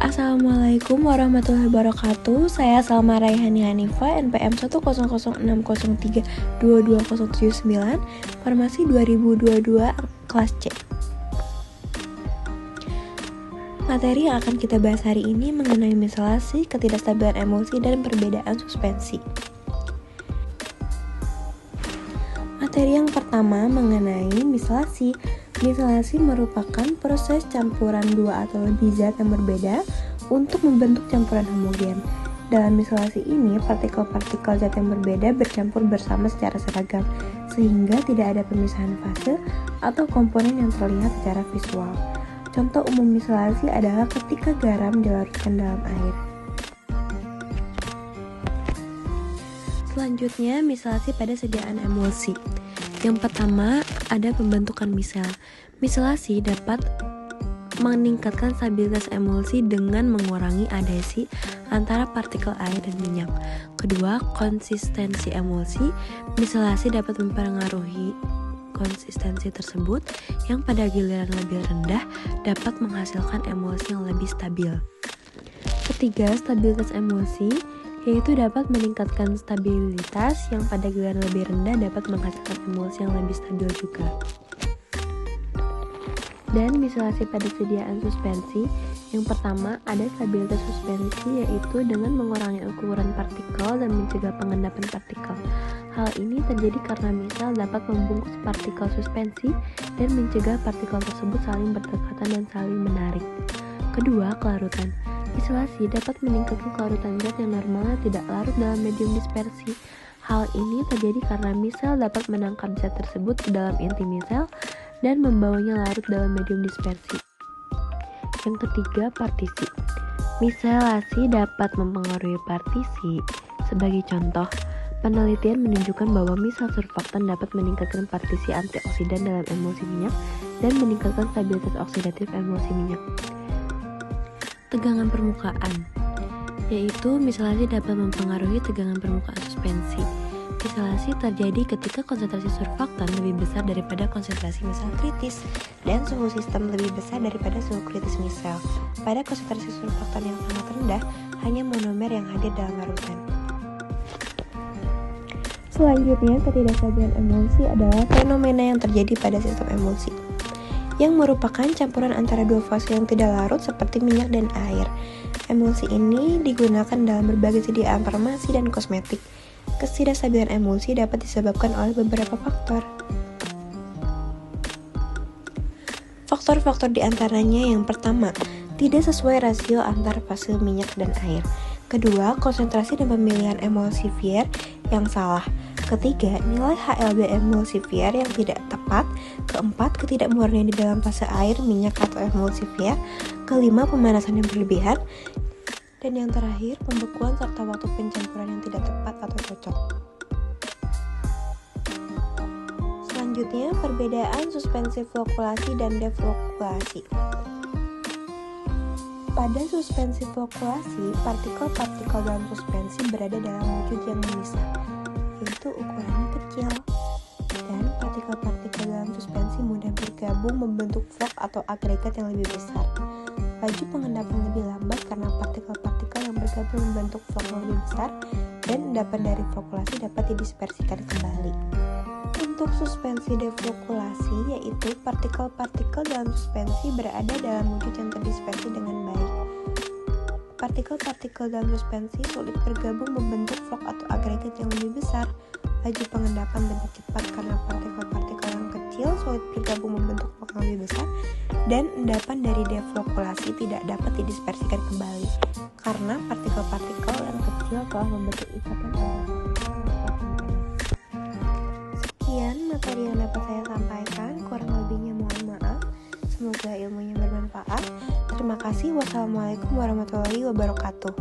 Assalamualaikum warahmatullahi wabarakatuh. Saya Salma Raihani Hanifa, NPM 10060322079, Farmasi 2022 kelas C. Materi yang akan kita bahas hari ini mengenai miscelasi, ketidakstabilan emosi, dan perbedaan suspensi. Materi yang pertama mengenai miscelasi. Miscelasi merupakan proses campuran dua atau lebih zat yang berbeda untuk membentuk campuran homogen. Dalam miscelasi ini, partikel-partikel zat yang berbeda bercampur bersama secara seragam, sehingga tidak ada pemisahan fase atau komponen yang terlihat secara visual. Contoh umum miscelasi adalah ketika garam dilarutkan dalam air. Selanjutnya, miscelasi pada sediaan emulsi. Yang pertama, ada pembentukan misel. Miscelasi dapat meningkatkan stabilitas emulsi dengan mengurangi adhesi antara partikel air dan minyak. Kedua, konsistensi emulsi. Miscelasi dapat mempengaruhi konsistensi tersebut yang pada giliran lebih rendah dapat menghasilkan emulsi yang lebih stabil. Ketiga, stabilitas emulsi, yaitu dapat meningkatkan stabilitas yang pada giliran lebih rendah dapat menghasilkan emulsi yang lebih stabil juga. Dan miscelasi pada sediaan suspensi. Yang pertama, ada stabilitas suspensi, yaitu dengan mengurangi ukuran partikel dan mencegah pengendapan partikel. Hal ini terjadi karena misel dapat membungkus partikel suspensi dan mencegah partikel tersebut saling berdekatan dan saling menarik. Kedua, kelarutan. Miscelasi dapat meningkatkan kelarutan zat yang normalnya tidak larut dalam medium dispersi. Hal ini terjadi karena misel dapat menangkap zat tersebut ke dalam inti misel dan membawanya larut dalam medium dispersi. Yang ketiga, partisi. Miscelasi dapat mempengaruhi partisi. Sebagai contoh, penelitian menunjukkan bahwa misel surfaktan dapat meningkatkan partisi antioksidan dalam emulsi minyak dan meningkatkan stabilitas oksidatif emulsi minyak. Tegangan permukaan, yaitu miscelasi dapat mempengaruhi tegangan permukaan suspensi. Miscelasi terjadi ketika konsentrasi surfaktan lebih besar daripada konsentrasi misel kritis dan suhu sistem lebih besar daripada suhu kritis misel. Pada konsentrasi surfaktan yang sangat rendah, hanya monomer yang hadir dalam larutan. Selanjutnya, ketidakstabilan emulsi adalah fenomena yang terjadi pada sistem emulsi, yang merupakan campuran antara dua fase yang tidak larut seperti minyak dan air. Emulsi ini digunakan dalam berbagai sediaan farmasi dan kosmetik. Ketidakstabilan emulsi dapat disebabkan oleh beberapa faktor. Faktor-faktor diantaranya yang pertama, tidak sesuai rasio antar fase minyak dan air. Kedua, konsentrasi dan pemilihan emulsifier yang salah. Ketiga, nilai HLB emulsifier yang tidak tepat. Keempat, ketidakmurnian di dalam fase air, minyak, atau emulsifier. Kelima, pemanasan yang berlebihan. Dan yang terakhir, pembekuan serta waktu pencampuran yang tidak tepat atau cocok. Selanjutnya, perbedaan suspensi flokulasi dan deflokulasi. Pada suspensi flokulasi, partikel-partikel dalam suspensi berada dalam wujud yang memisah, yaitu ukurannya kecil, dan partikel-partikel dalam suspensi mudah bergabung membentuk flok atau agregat yang lebih besar. Laju pengendapan lebih lambat karena partikel-partikel yang bergabung membentuk flok yang lebih besar, dan endapan dari flokulasi dapat didispersikan kembali. Untuk suspensi deflokulasi, yaitu partikel-partikel dalam suspensi berada dalam wujud yang terdispersi dengan baik. Partikel-partikel dalam suspensi sulit bergabung membentuk flok atau agregat yang lebih besar. Laju pengendapan lebih cepat karena partikel-partikel yang kecil sulit bergabung membentuk flok yang lebih besar, dan endapan dari deflokulasi tidak dapat didispersikan kembali karena partikel-partikel yang kecil telah membentuk ikatan antara. Sekian materi yang dapat saya sampaikan, kurang lebihnya mohon maaf. Semoga ilmunya bermanfaat. Terima kasih. Wassalamualaikum warahmatullahi wabarakatuh.